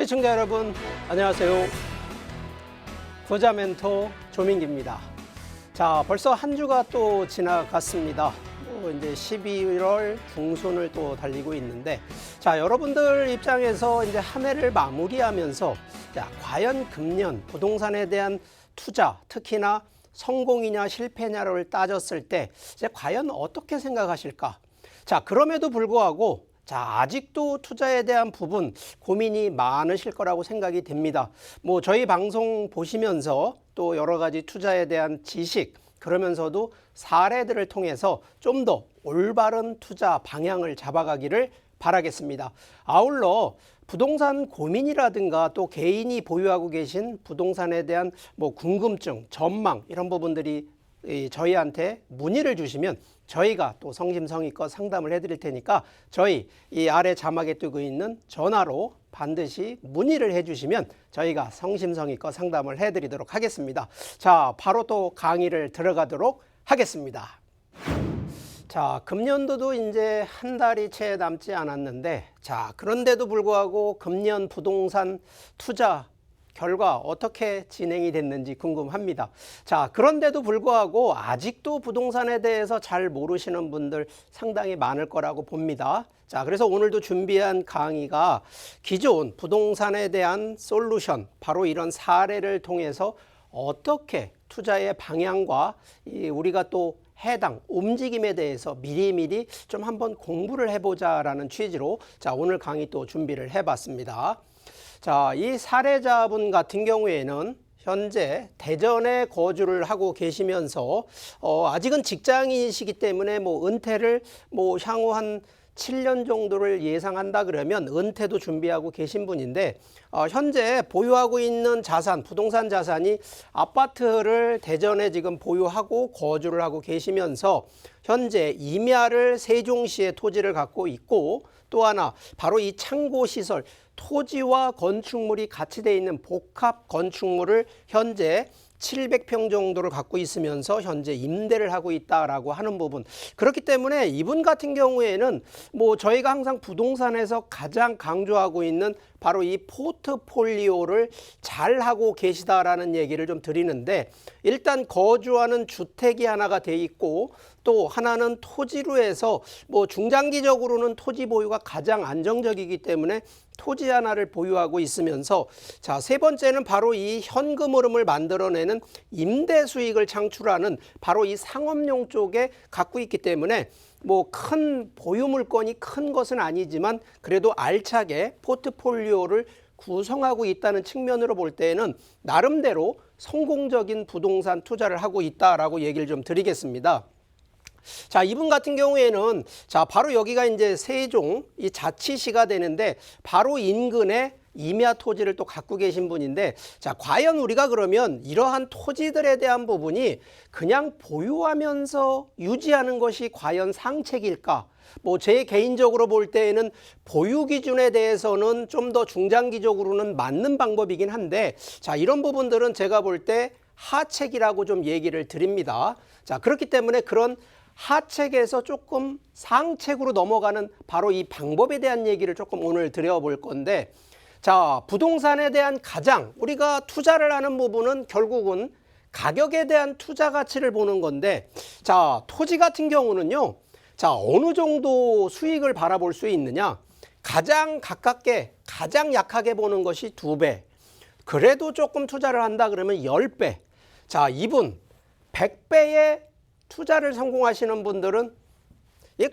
시청자 여러분, 안녕하세요. 부자 멘토 조민기입니다. 자, 벌써 한 주가 또 지나갔습니다. 이제 11월 중순을 또 달리고 있는데, 자, 여러분들 입장에서 이제 한 해를 마무리하면서, 자, 과연 금년 부동산에 대한 투자, 특히나 성공이냐 실패냐를 따졌을 때, 이제 과연 어떻게 생각하실까? 자, 그럼에도 불구하고, 자, 아직도 투자에 대한 부분 고민이 많으실 거라고 생각이 됩니다. 저희 방송 보시면서 또 여러 가지 투자에 대한 지식, 그러면서도 사례들을 통해서 좀 더 올바른 투자 방향을 잡아가기를 바라겠습니다. 아울러 부동산 고민이라든가 또 개인이 보유하고 계신 부동산에 대한 궁금증, 전망 이런 부분들이 저희한테 문의를 주시면 저희가 또 성심성의껏 상담을 해드릴 테니까 저희 이 아래 자막에 뜨고 있는 전화로 반드시 문의를 해주시면 저희가 성심성의껏 상담을 해드리도록 하겠습니다. 자, 바로 또 강의를 들어가도록 하겠습니다. 자, 금년도도 이제 한 달이 채 남지 않았는데, 자, 그런데도 불구하고 금년 부동산 투자 결과 어떻게 진행이 됐는지 궁금합니다. 자, 그런데도 불구하고 아직도 부동산에 대해서 잘 모르시는 분들 상당히 많을 거라고 봅니다. 자, 그래서 오늘도 준비한 강의가 기존 부동산에 대한 솔루션, 바로 이런 사례를 통해서 어떻게 투자의 방향과 우리가 또 해당 움직임에 대해서 미리미리 좀 한번 공부를 해보자라는 취지로 자, 오늘 강의 또 준비를 해봤습니다. 자, 이 사례자분 같은 경우에는 현재 대전에 거주를 하고 계시면서 아직은 직장인이시기 때문에 은퇴를 향후 한 7년 정도를 예상한다 그러면 은퇴도 준비하고 계신 분인데, 현재 보유하고 있는 자산, 부동산 자산이 아파트를 대전에 지금 보유하고 거주를 하고 계시면서 현재 임야를 세종시에 토지를 갖고 있고, 또 하나 바로 이 창고시설, 토지와 건축물이 같이 되어 있는 복합 건축물을 현재 700평 정도를 갖고 있으면서 현재 임대를 하고 있다라고 하는 부분. 그렇기 때문에 이분 같은 경우에는 저희가 항상 부동산에서 가장 강조하고 있는 바로 이 포트폴리오를 잘 하고 계시다라는 얘기를 좀 드리는데, 일단 거주하는 주택이 하나가 돼 있고, 또 하나는 토지로 해서 중장기적으로는 토지 보유가 가장 안정적이기 때문에 토지 하나를 보유하고 있으면서, 자, 세 번째는 바로 이 현금 흐름을 만들어내는 임대 수익을 창출하는 바로 이 상업용 쪽에 갖고 있기 때문에 큰 보유 물건이 큰 것은 아니지만 그래도 알차게 포트폴리오를 구성하고 있다는 측면으로 볼 때에는 나름대로 성공적인 부동산 투자를 하고 있다라고 얘기를 좀 드리겠습니다. 자, 이분 같은 경우에는 자, 바로 여기가 이제 세종 이 자치시가 되는데 바로 인근에 임야 토지를 또 갖고 계신 분인데, 자, 과연 우리가 그러면 이러한 토지들에 대한 부분이 그냥 보유하면서 유지하는 것이 과연 상책일까? 제 개인적으로 볼 때에는 보유 기준에 대해서는 좀 더 중장기적으로는 맞는 방법이긴 한데, 자, 이런 부분들은 제가 볼 때 하책이라고 좀 얘기를 드립니다. 자, 그렇기 때문에 그런 하책에서 조금 상책으로 넘어가는 바로 이 방법에 대한 얘기를 조금 오늘 드려볼 건데, 자, 부동산에 대한 가장 우리가 투자를 하는 부분은 결국은 가격에 대한 투자 가치를 보는 건데, 자, 토지 같은 경우는요, 자, 어느 정도 수익을 바라볼 수 있느냐, 가장 가깝게 가장 약하게 보는 것이 2배, 그래도 조금 투자를 한다 그러면 10배. 자, 이분 100배의 투자를 성공하시는 분들은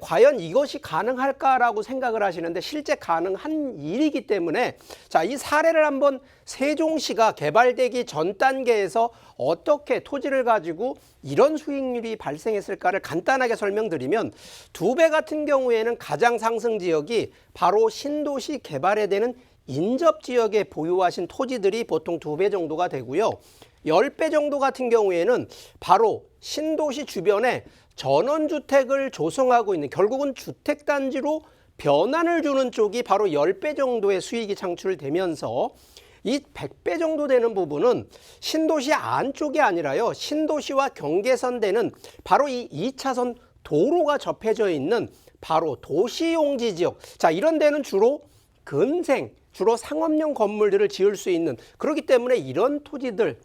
과연 이것이 가능할까라고 생각을 하시는데 실제 가능한 일이기 때문에, 자, 이 사례를 한번 세종시가 개발되기 전 단계에서 어떻게 토지를 가지고 이런 수익률이 발생했을까를 간단하게 설명드리면, 2배 같은 경우에는 가장 상승 지역이 바로 신도시 개발에 되는 인접 지역에 보유하신 토지들이 보통 2배 정도가 되고요. 10배 정도 같은 경우에는 바로 신도시 주변에 전원주택을 조성하고 있는, 결국은 주택단지로 변환을 주는 쪽이 바로 10배 정도의 수익이 창출되면서, 이 100배 정도 되는 부분은 신도시 안쪽이 아니라요, 신도시와 경계선 되는 바로 이 2차선 도로가 접해져 있는 바로 도시용지 지역. 자, 이런 데는 주로 근생, 주로 상업용 건물들을 지을 수 있는, 그렇기 때문에 이런 토지들,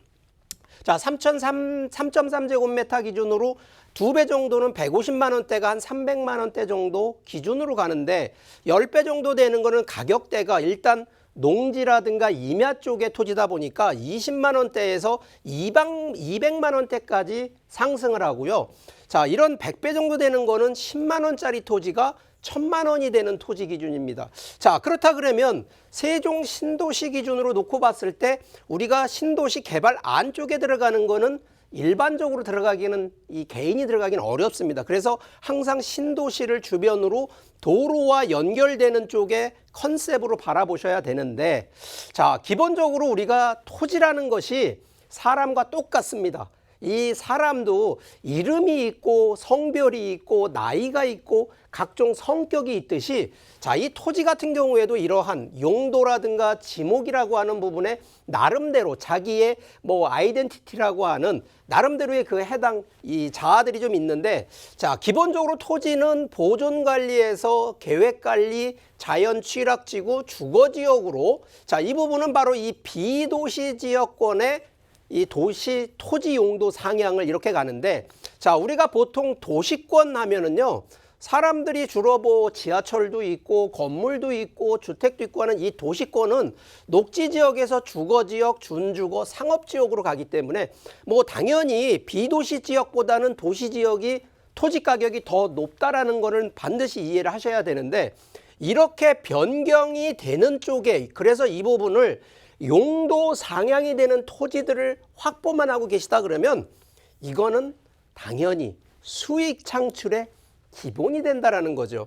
자, 3.3제곱미터 기준으로 2배 정도는 150만 원대가 한 300만 원대 정도 기준으로 가는데 10배 정도 되는 거는 가격대가 일단 농지라든가 임야 쪽의 토지다 보니까 20만 원대에서 200만 원대까지 상승을 하고요. 자, 이런 100배 정도 되는 거는 10만 원짜리 토지가 1000만 원이 되는 토지 기준입니다. 자, 그렇다 그러면 세종 신도시 기준으로 놓고 봤을 때 우리가 신도시 개발 안쪽에 들어가는 거는 일반적으로 들어가기는, 이 개인이 들어가기는 어렵습니다. 그래서 항상 신도시를 주변으로 도로와 연결되는 쪽에 컨셉으로 바라보셔야 되는데, 자, 기본적으로 우리가 토지라는 것이 사람과 똑같습니다. 이 사람도 이름이 있고 성별이 있고 나이가 있고 각종 성격이 있듯이, 자, 이 토지 같은 경우에도 이러한 용도라든가 지목이라고 하는 부분에 나름대로 자기의 뭐 아이덴티티라고 하는 나름대로의 그 해당 이 자아들이 좀 있는데, 자, 기본적으로 토지는 보존관리에서 계획관리, 자연취락지구, 주거지역으로, 자, 이 부분은 바로 이 비도시 지역권의 이 도시 토지 용도 상향을 이렇게 가는데, 자, 우리가 보통 도시권 하면은요, 사람들이 주로 뭐 지하철도 있고 건물도 있고 주택도 있고 하는 이 도시권은 녹지 지역에서 주거 지역, 준주거, 상업 지역으로 가기 때문에 뭐 당연히 비도시 지역보다는 도시 지역이 토지 가격이 더 높다라는 거는 반드시 이해를 하셔야 되는데, 이렇게 변경이 되는 쪽에, 그래서 이 부분을 용도 상향이 되는 토지들을 확보만 하고 계시다 그러면 이거는 당연히 수익 창출의 기본이 된다라는 거죠.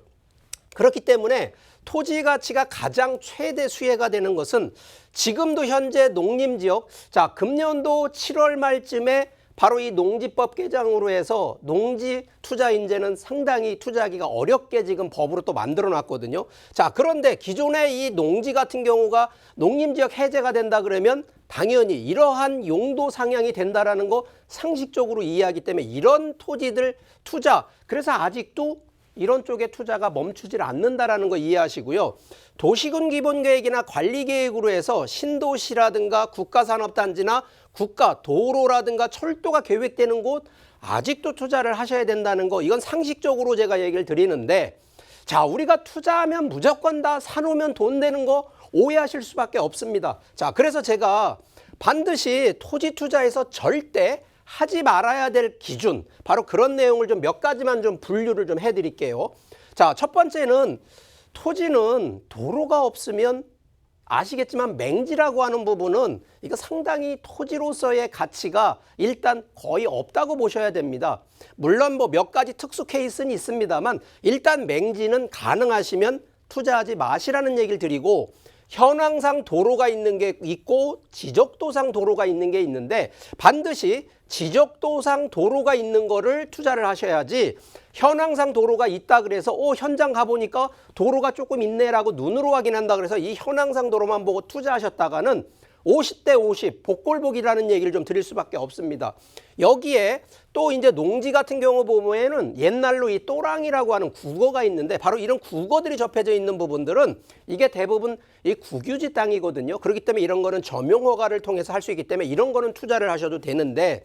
그렇기 때문에 토지 가치가 가장 최대 수혜가 되는 것은 지금도 현재 농림지역, 자, 금년도 7월 말쯤에 바로 이 농지법 개정으로 해서 농지 투자 인재는 상당히 투자하기가 어렵게 지금 법으로 또 만들어 놨거든요. 자, 그런데 기존의 이 농지 같은 경우가 농림지역 해제가 된다 그러면 당연히 이러한 용도 상향이 된다라는 거 상식적으로 이해하기 때문에 이런 토지들 투자, 그래서 아직도 이런 쪽에 투자가 멈추질 않는다라는 거 이해하시고요. 도시군 기본계획이나 관리계획으로 해서 신도시라든가 국가산업단지나 국가 도로라든가 철도가 계획되는 곳 아직도 투자를 하셔야 된다는 거, 이건 상식적으로 제가 얘기를 드리는데, 자, 우리가 투자하면 무조건 다 사놓으면 돈 되는 거 오해하실 수밖에 없습니다. 자, 그래서 제가 반드시 토지 투자에서 절대 하지 말아야 될 기준, 바로 그런 내용을 좀 몇 가지만 좀 분류를 좀 해드릴게요. 자, 첫 번째는 토지는 도로가 없으면 아시겠지만 맹지라고 하는 부분은 이거 상당히 토지로서의 가치가 일단 거의 없다고 보셔야 됩니다. 물론 뭐 몇 가지 특수 케이스는 있습니다만 일단 맹지는 가능하시면 투자하지 마시라는 얘기를 드리고, 현황상 도로가 있는 게 있고 지적도상 도로가 있는 게 있는데 반드시 지적도상 도로가 있는 거를 투자를 하셔야지, 현황상 도로가 있다 그래서 현장 가보니까 도로가 조금 있네라고 눈으로 확인한다 그래서 이 현황상 도로만 보고 투자하셨다가는 50대 50 복골복이라는 얘기를 좀 드릴 수밖에 없습니다. 여기에 또 이제 농지 같은 경우 보면은 옛날로 이 또랑이라고 하는 국어가 있는데, 바로 이런 국어들이 접해져 있는 부분들은 이게 대부분 이 국유지 땅이거든요. 그렇기 때문에 이런 거는 점용허가를 통해서 할 수 있기 때문에 이런 거는 투자를 하셔도 되는데,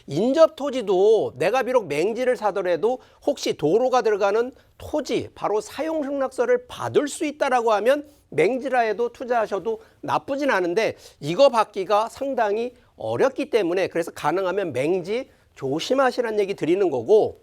인접 토지도 내가 비록 맹지를 사더라도 혹시 도로가 들어가는 토지, 바로 사용승낙서를 받을 수 있다라고 하면 맹지라 해도 투자하셔도 나쁘진 않은데, 이거 받기가 상당히 어렵기 때문에 그래서 가능하면 맹지 조심하시라는 얘기 드리는 거고,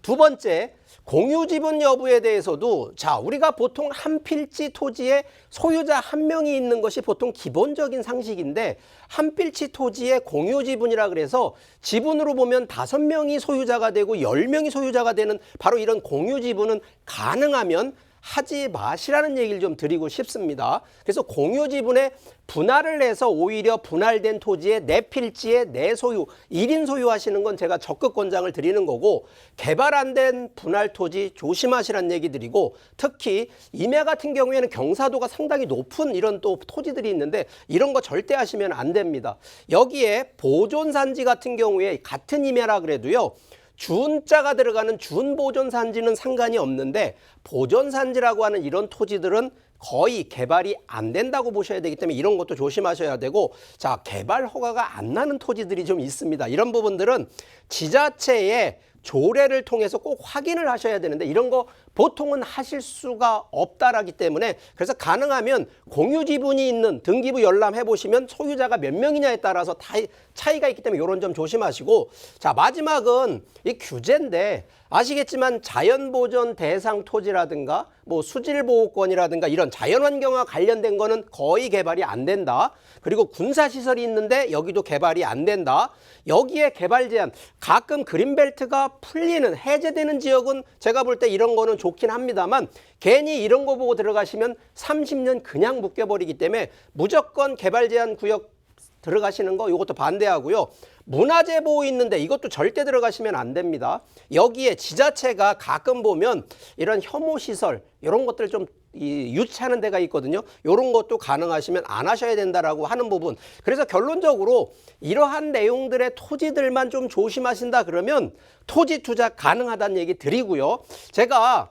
두 번째, 공유지분 여부에 대해서도, 자, 우리가 보통 한 필지 토지에 소유자 한 명이 있는 것이 보통 기본적인 상식인데, 한 필지 토지에 공유지분이라 그래서 지분으로 보면 5명이 소유자가 되고 10명이 소유자가 되는 바로 이런 공유지분은 가능하면 하지 마시라는 얘기를 좀 드리고 싶습니다. 그래서 공유지분에 분할을 해서 오히려 분할된 토지에 내 필지에 내 소유, 1인 소유하시는 건 제가 적극 권장을 드리는 거고, 개발 안 된 분할 토지 조심하시라는 얘기 드리고, 특히 임야 같은 경우에는 경사도가 상당히 높은 이런 또 토지들이 있는데 이런 거 절대 하시면 안 됩니다. 여기에 보존산지 같은 경우에 같은 임야라 그래도요, 준자가 들어가는 준보존산지는 상관이 없는데 보존산지라고 하는 이런 토지들은 거의 개발이 안 된다고 보셔야 되기 때문에 이런 것도 조심하셔야 되고, 자, 개발 허가가 안 나는 토지들이 좀 있습니다. 이런 부분들은 지자체의 조례를 통해서 꼭 확인을 하셔야 되는데 이런 거 보통은 하실 수가 없다라기 때문에, 그래서 가능하면 공유 지분이 있는 등기부 열람해 보시면 소유자가 몇 명이냐에 따라서 다 차이가 있기 때문에 이런 점 조심하시고, 자, 마지막은 이 규제인데 아시겠지만 자연보전 대상 토지라든가 뭐 수질보호권이라든가 이런 자연환경과 관련된 거는 거의 개발이 안 된다. 그리고 군사시설이 있는데 여기도 개발이 안 된다. 여기에 개발 제한, 가끔 그린벨트가 풀리는 해제되는 지역은 제가 볼 때 이런 거는 좋긴 합니다만, 괜히 이런 거 보고 들어가시면 30년 그냥 묶여버리기 때문에 무조건 개발 제한 구역 들어가시는 거 이것도 반대하고요. 문화재 보호 있는데 이것도 절대 들어가시면 안 됩니다. 여기에 지자체가 가끔 보면 이런 혐오시설 이런 것들 좀 유치하는 데가 있거든요. 이런 것도 가능하시면 안 하셔야 된다라고 하는 부분. 그래서 결론적으로 이러한 내용들의 토지들만 좀 조심하신다 그러면 토지 투자 가능하다는 얘기 드리고요. 제가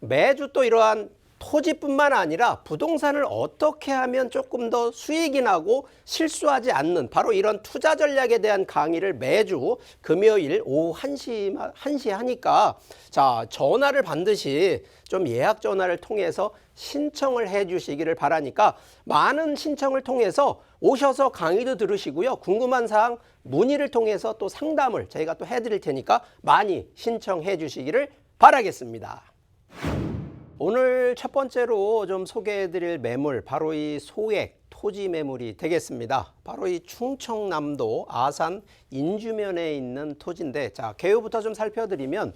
매주 또 이러한 토지뿐만 아니라 부동산을 어떻게 하면 조금 더 수익이 나고 실수하지 않는 바로 이런 투자 전략에 대한 강의를 매주 금요일 오후 1시 하니까, 자, 전화를 반드시 좀 예약 전화를 통해서 신청을 해 주시기를 바라니까 많은 신청을 통해서 오셔서 강의도 들으시고요. 궁금한 사항 문의를 통해서 또 상담을 저희가 또 해드릴 테니까 많이 신청해 주시기를 바라겠습니다. 오늘 첫 번째로 좀 소개해드릴 매물, 바로 이 소액 토지 매물이 되겠습니다. 바로 이 충청남도 아산 인주면에 있는 토지인데, 자, 개요부터 좀 살펴드리면,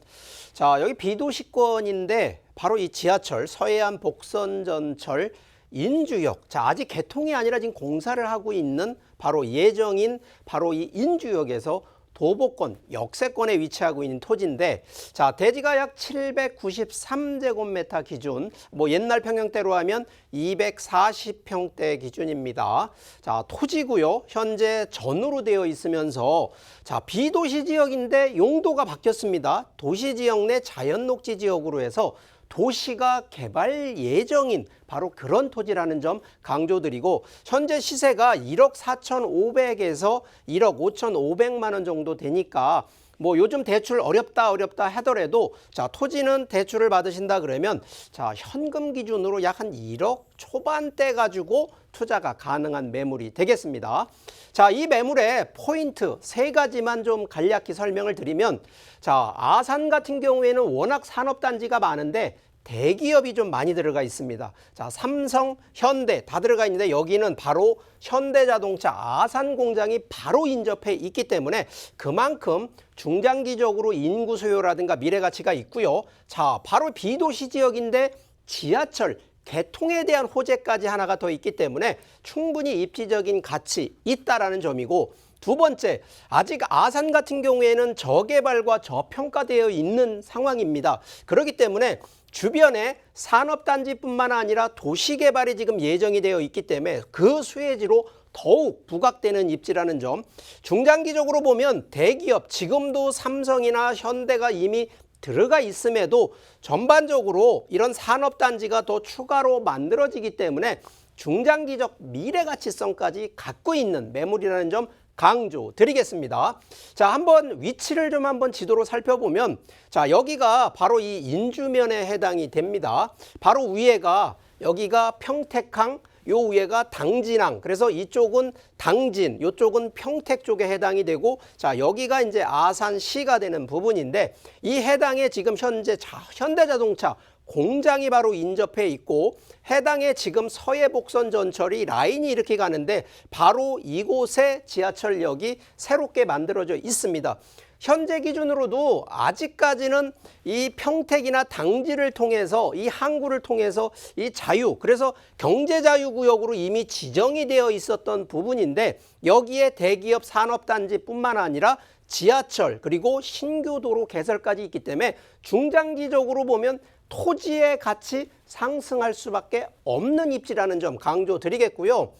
자, 여기 비도시권인데 바로 이 지하철 서해안 복선전철 인주역, 자, 아직 개통이 아니라 지금 공사를 하고 있는 바로 예정인 바로 이 인주역에서 도보권, 역세권에 위치하고 있는 토지인데, 자, 대지가 약 793제곱미터 기준, 뭐 옛날 평형대로 하면 240평대 기준입니다. 자, 토지고요. 현재 전으로 되어 있으면서, 자, 비도시 지역인데 용도가 바뀌었습니다. 도시지역 내 자연녹지 지역으로 해서 도시가 개발 예정인 바로 그런 토지라는 점 강조드리고, 현재 시세가 1억 4,500에서 1억 5,500만 원 정도 되니까 뭐 요즘 대출 어렵다 하더라도, 자, 토지는 대출을 받으신다 그러면, 자, 현금 기준으로 약 한 1억 초반대 가지고 투자가 가능한 매물이 되겠습니다. 자, 이 매물의 포인트 세 가지만 좀 간략히 설명을 드리면, 자, 아산 같은 경우에는 워낙 산업단지가 많은데 대기업이 좀 많이 들어가 있습니다. 자, 삼성, 현대 다 들어가 있는데 여기는 바로 현대자동차 아산 공장이 바로 인접해 있기 때문에 그만큼 중장기적으로 인구 수요라든가 미래 가치가 있고요. 자, 바로 비도시 지역인데 지하철 개통에 대한 호재까지 하나가 더 있기 때문에 충분히 입지적인 가치 있다라는 점이고, 두 번째, 아직 아산 같은 경우에는 저개발과 저평가되어 있는 상황입니다. 그렇기 때문에 주변에 산업단지뿐만 아니라 도시개발이 지금 예정이 되어 있기 때문에 그 수혜지로 더욱 부각되는 입지라는 점, 중장기적으로 보면 대기업, 지금도 삼성이나 현대가 이미 들어가 있음에도 전반적으로 이런 산업단지가 더 추가로 만들어지기 때문에 중장기적 미래가치성까지 갖고 있는 매물이라는 점 강조드리겠습니다. 자, 한번 위치를 좀 한번 지도로 살펴보면, 자, 여기가 바로 이 인주면에 해당이 됩니다. 바로 위에가 여기가 평택항, 요 위에가 당진항, 그래서 이쪽은 당진, 이쪽은 평택 쪽에 해당이 되고, 자, 여기가 이제 아산시가 되는 부분인데, 이 해당에 지금 현재 현대자동차 공장이 바로 인접해 있고, 해당에 지금 서해복선 전철이 라인이 이렇게 가는데 바로 이곳에 지하철역이 새롭게 만들어져 있습니다. 현재 기준으로도 아직까지는 이 평택이나 당지를 통해서 이 항구를 통해서 이 자유, 그래서 경제자유구역으로 이미 지정이 되어 있었던 부분인데, 여기에 대기업 산업단지뿐만 아니라 지하철 그리고 신규 도로 개설까지 있기 때문에 중장기적으로 보면 토지의 가치 상승할 수밖에 없는 입지라는 점 강조드리겠고요.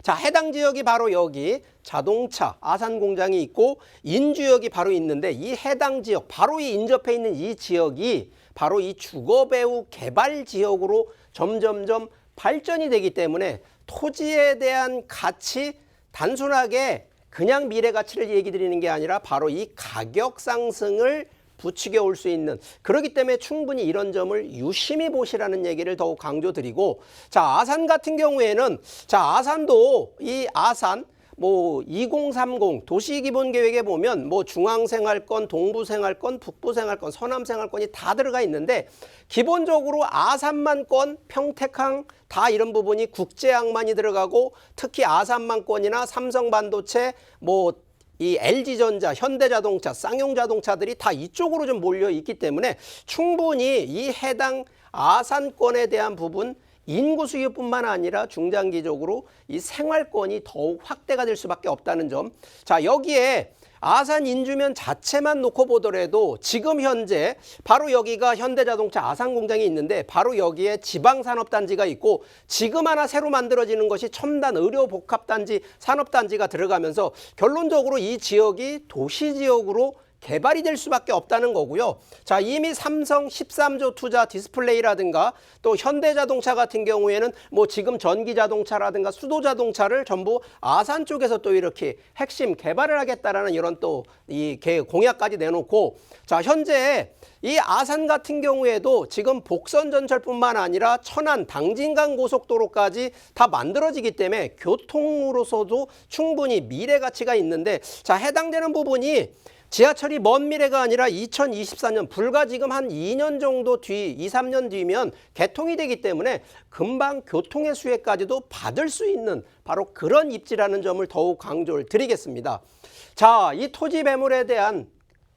자, 해당 지역이 바로 여기 자동차 아산 공장이 있고 인주역이 바로 있는데, 이 해당 지역 바로 이 인접해 있는 이 지역이 바로 이 주거배후 개발 지역으로 점점점 발전이 되기 때문에 토지에 대한 가치, 단순하게 그냥 미래 가치를 얘기 드리는 게 아니라 바로 이 가격 상승을 부추겨 올 수 있는, 그렇기 때문에 충분히 이런 점을 유심히 보시라는 얘기를 더욱 강조드리고, 자, 아산 같은 경우에는, 자, 아산도 이 아산 뭐 2030 도시기본계획에 보면 뭐 중앙생활권, 동부생활권, 북부생활권, 서남생활권이 다 들어가 있는데, 기본적으로 아산만권, 평택항 다 이런 부분이 국제항만이 들어가고, 특히 아산만권이나 삼성반도체, 뭐 이 LG전자, 현대자동차, 쌍용자동차들이 다 이쪽으로 좀 몰려 있기 때문에 충분히 이 해당 아산권에 대한 부분, 인구 수요뿐만 아니라 중장기적으로 이 생활권이 더욱 확대가 될 수밖에 없다는 점. 자, 여기에 아산 인주면 자체만 놓고 보더라도 지금 현재 바로 여기가 현대자동차 아산 공장이 있는데, 바로 여기에 지방산업단지가 있고, 지금 하나 새로 만들어지는 것이 첨단 의료복합단지 산업단지가 들어가면서 결론적으로 이 지역이 도시지역으로 개발이 될 수밖에 없다는 거고요. 자, 이미 삼성 13조 투자 디스플레이라든가 또 현대자동차 같은 경우에는 뭐 지금 전기자동차라든가 수도자동차를 전부 아산 쪽에서 또 이렇게 핵심 개발을 하겠다라는 이런 또 이 공약까지 내놓고, 자, 현재 이 아산 같은 경우에도 지금 복선전철뿐만 아니라 천안 당진강 고속도로까지 다 만들어지기 때문에 교통으로서도 충분히 미래 가치가 있는데, 자, 해당되는 부분이 지하철이 먼 미래가 아니라 2024년, 불과 지금 한 2년 정도 뒤, 2, 3년 뒤면 개통이 되기 때문에 금방 교통의 수혜까지도 받을 수 있는 바로 그런 입지라는 점을 더욱 강조를 드리겠습니다. 자, 이 토지 매물에 대한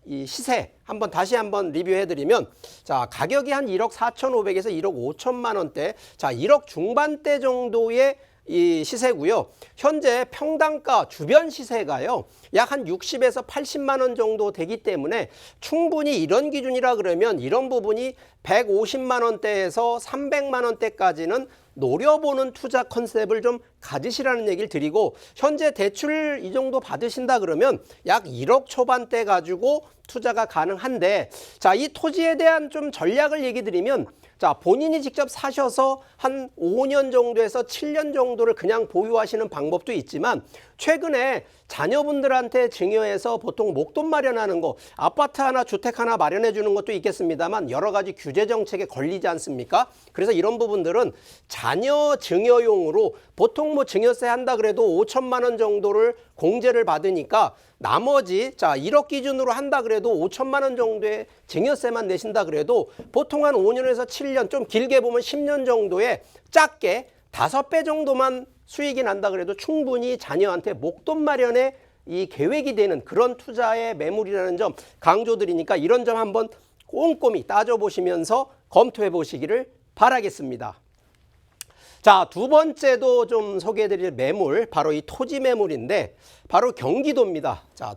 이 시세 다시 한번 리뷰해드리면, 자, 가격이 한 1억 4,500에서 1억 5천만 원대, 자, 1억 중반대 정도의 이 시세고요. 현재 평당가 주변 시세가요, 약 한 60에서 80만 원 정도 되기 때문에 충분히 이런 기준이라 그러면 이런 부분이 150만 원대에서 300만 원대까지는 노려보는 투자 컨셉을 좀 가지시라는 얘기를 드리고, 현재 대출 이 정도 받으신다 그러면 약 1억 초반대 가지고 투자가 가능한데, 자, 이 토지에 대한 좀 전략을 얘기 드리면, 자, 본인이 직접 사셔서 한 5년 정도에서 7년 정도를 그냥 보유하시는 방법도 있지만, 최근에 자녀분들한테 증여해서 보통 목돈 마련하는 거, 아파트 하나 주택 하나 마련해 주는 것도 있겠습니다만 여러 가지 규제 정책에 걸리지 않습니까? 그래서 이런 부분들은 자녀 증여용으로 보통 뭐 증여세 한다 그래도 5천만 원 정도를 공제를 받으니까, 나머지, 자, 1억 기준으로 한다 그래도 5천만 원 정도의 증여세만 내신다 그래도 보통 한 5년에서 7년, 좀 길게 보면 10년 정도에 작게 5배 정도만 수익이 난다 그래도 충분히 자녀한테 목돈 마련에 이 계획이 되는 그런 투자의 매물이라는 점 강조드리니까, 이런 점 한번 꼼꼼히 따져보시면서 검토해 보시기를 바라겠습니다. 자, 두 번째도 좀 소개해드릴 매물, 바로 이 토지 매물인데 바로 경기도입니다. 자,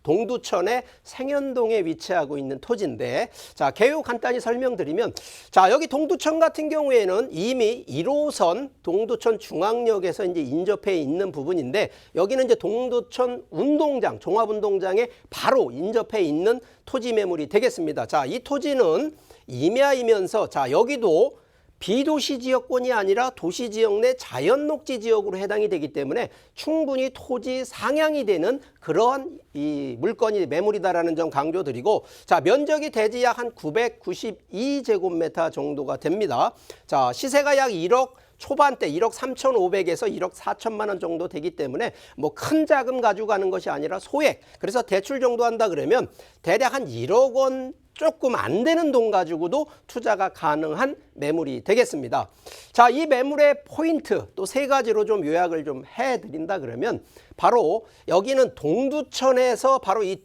동두천의 생현동에 위치하고 있는 토지인데, 자, 개요 간단히 설명드리면, 자, 여기 동두천 같은 경우에는 이미 1호선 동두천 중앙역에서 이제 인접해 있는 부분인데, 여기는 이제 동두천 운동장, 종합운동장에 바로 인접해 있는 토지 매물이 되겠습니다. 자, 이 토지는 임야이면서, 자, 여기도 비도시 지역권이 아니라 도시 지역 내 자연 녹지 지역으로 해당이 되기 때문에 충분히 토지 상향이 되는 그러한 이 물건이 매물이다라는 점 강조드리고, 자, 면적이 대지 약 한 992제곱미터 정도가 됩니다. 자, 시세가 약 1억 초반대 1억 3,500에서 1억 4천만 원 정도 되기 때문에 뭐 큰 자금 가지고 가는 것이 아니라 소액, 그래서 대출 정도 한다 그러면 대략 한 1억 원 조금 안 되는 돈 가지고도 투자가 가능한 매물이 되겠습니다. 자, 이 매물의 포인트 또 세 가지로 좀 요약을 좀 해드린다 그러면, 바로 여기는 동두천에서 바로 이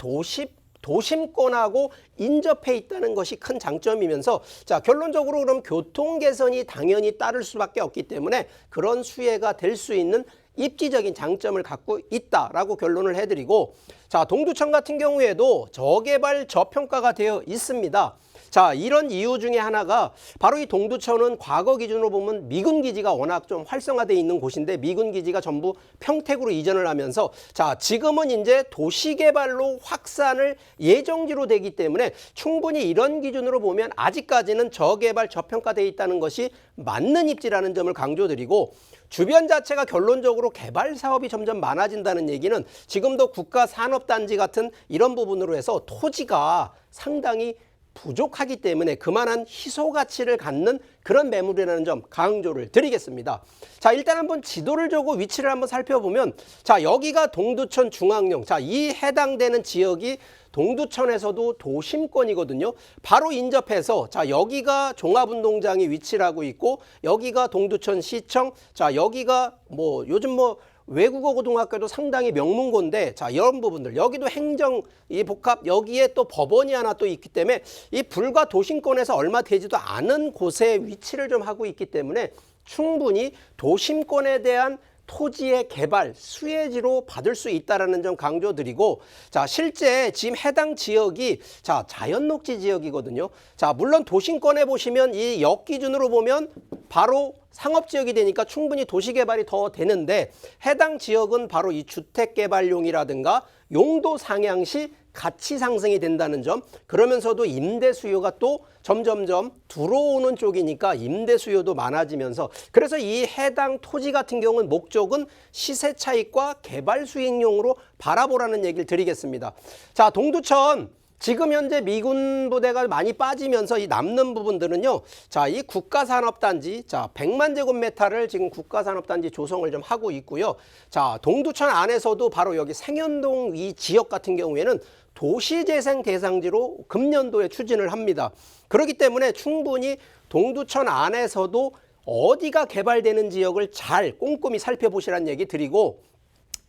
도심권하고 인접해 있다는 것이 큰 장점이면서, 자, 결론적으로 그럼 교통 개선이 당연히 따를 수밖에 없기 때문에 그런 수혜가 될 수 있는 입지적인 장점을 갖고 있다라고 결론을 해드리고, 자, 동두천 같은 경우에도 저개발 저평가가 되어 있습니다. 자, 이런 이유 중에 하나가 바로 이 동두천은 과거 기준으로 보면 미군 기지가 워낙 좀 활성화되어 있는 곳인데 미군 기지가 전부 평택으로 이전을 하면서 자, 지금은 이제 도시개발로 확산을 예정지로 되기 때문에 충분히 이런 기준으로 보면 아직까지는 저개발 저평가되어 있다는 것이 맞는 입지라는 점을 강조드리고 주변 자체가 결론적으로 개발 사업이 점점 많아진다는 얘기는 지금도 국가산업단지 같은 이런 부분으로 해서 토지가 상당히 부족하기 때문에 그만한 희소 가치를 갖는 그런 매물이라는 점 강조를 드리겠습니다. 자, 일단 한번 지도를 주고 위치를 한번 살펴보면 자, 여기가 동두천 중앙령. 자, 이 해당되는 지역이 동두천에서도 도심권이거든요. 바로 인접해서 자, 여기가 종합운동장이 위치를 하고 있고 여기가 동두천 시청. 자, 여기가 뭐 요즘 뭐 외국어 고등학교도 상당히 명문고인데 자, 이런 부분들 여기도 행정 이 복합 여기에 또 법원이 하나 또 있기 때문에 이 불과 도심권에서 얼마 되지도 않은 곳에 위치를 좀 하고 있기 때문에 충분히 도심권에 대한 토지의 개발 수혜지로 받을 수 있다라는 점 강조드리고 자, 실제 지금 해당 지역이 자, 자연녹지 지역이거든요. 자, 물론 도심권에 보시면 이 역 기준으로 보면 바로 상업지역이 되니까 충분히 도시개발이 더 되는데 해당 지역은 바로 이 주택개발용이라든가 용도 상향시 가치 상승이 된다는 점 그러면서도 임대 수요가 또 점점점 들어오는 쪽이니까 임대 수요도 많아지면서 그래서 이 해당 토지 같은 경우는 목적은 시세 차익과 개발 수익용으로 바라보라는 얘기를 드리겠습니다. 자, 동두천 지금 현재 미군 부대가 많이 빠지면서 이 남는 부분들은요. 자, 이 국가산업단지 자, 100만 제곱미터를 지금 국가산업단지 조성을 좀 하고 있고요. 자, 동두천 안에서도 바로 여기 생현동 이 지역 같은 경우에는 도시재생 대상지로 금년도에 추진을 합니다. 그렇기 때문에 충분히 동두천 안에서도 어디가 개발되는 지역을 잘 꼼꼼히 살펴보시라는 얘기 드리고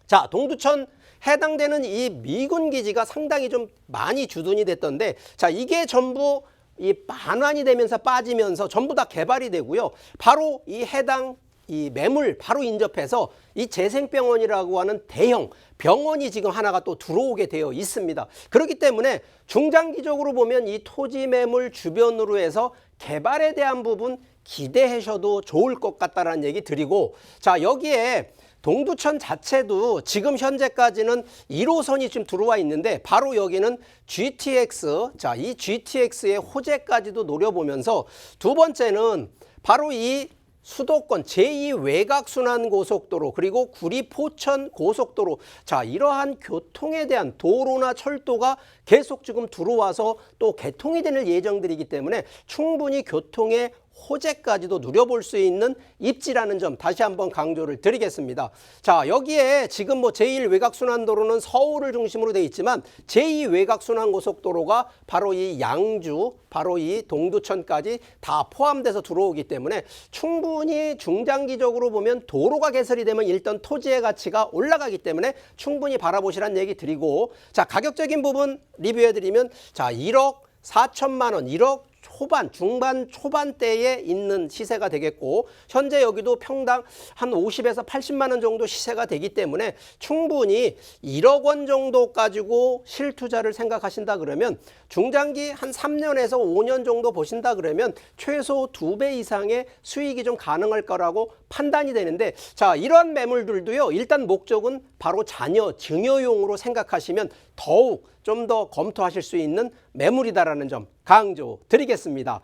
자, 동두천 해당되는 이 미군 기지가 상당히 좀 많이 주둔이 됐던데 자, 이게 전부 이 반환이 되면서 빠지면서 전부 다 개발이 되고요. 바로 이 해당 이 매물 바로 인접해서 이 재생병원이라고 하는 대형 병원이 지금 하나가 또 들어오게 되어 있습니다. 그렇기 때문에 중장기적으로 보면 이 토지 매물 주변으로 해서 개발에 대한 부분 기대하셔도 좋을 것 같다라는 얘기 드리고 자, 여기에 동두천 자체도 지금 현재까지는 1호선이 좀 들어와 있는데 바로 여기는 GTX 자, 이 GTX의 호재까지도 노려보면서 두 번째는 바로 이 수도권 제2 외곽순환고속도로 그리고 구리 포천 고속도로 자, 이러한 교통에 대한 도로나 철도가 계속 지금 들어와서 또 개통이 되는 예정들이기 때문에 충분히 교통의 호재까지도 누려볼 수 있는 입지라는 점 다시 한번 강조를 드리겠습니다. 자, 여기에 지금 뭐 제1 외곽순환도로는 서울을 중심으로 되어 있지만 제2 외곽순환고속도로가 바로 이 양주, 바로 이 동두천까지 다 포함돼서 들어오기 때문에 충분히 중장기적으로 보면 도로가 개설이 되면 일단 토지의 가치가 올라가기 때문에 충분히 바라보시라는 얘기 드리고 자, 가격적인 부분 리뷰해드리면 자, 1억 4천만 원, 1억 초반, 중반, 초반대에 있는 시세가 되겠고 현재 여기도 평당 한 50에서 80만 원 정도 시세가 되기 때문에 충분히 1억 원 정도 가지고 실투자를 생각하신다 그러면 중장기 한 3년에서 5년 정도 보신다 그러면 최소 2배 이상의 수익이 좀 가능할 거라고 판단이 되는데 자, 이런 매물들도요. 일단 목적은 바로 자녀 증여용으로 생각하시면 더욱 좀 더 검토하실 수 있는 매물이다라는 점 강조 드리겠습니다.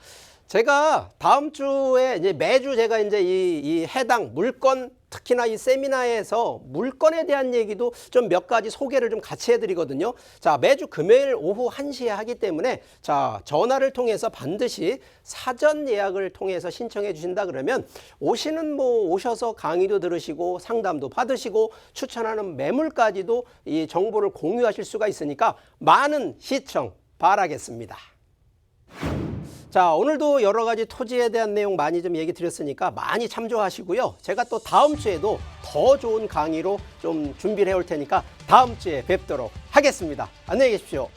제가 다음 주에 이제 매주 제가 이제 이 해당 물건 특히나 이 세미나에서 물건에 대한 얘기도 좀 몇 가지 소개를 좀 같이 해드리거든요. 자, 매주 금요일 오후 1시에 하기 때문에 자, 전화를 통해서 반드시 사전 예약을 통해서 신청해 주신다 그러면 오셔서 강의도 들으시고 상담도 받으시고 추천하는 매물까지도 이 정보를 공유하실 수가 있으니까 많은 시청 바라겠습니다. 자, 오늘도 여러 가지 토지에 대한 내용 많이 좀 얘기 드렸으니까 많이 참조하시고요. 제가 또 다음 주에도 더 좋은 강의로 좀 준비를 해올 테니까 다음 주에 뵙도록 하겠습니다. 안녕히 계십시오.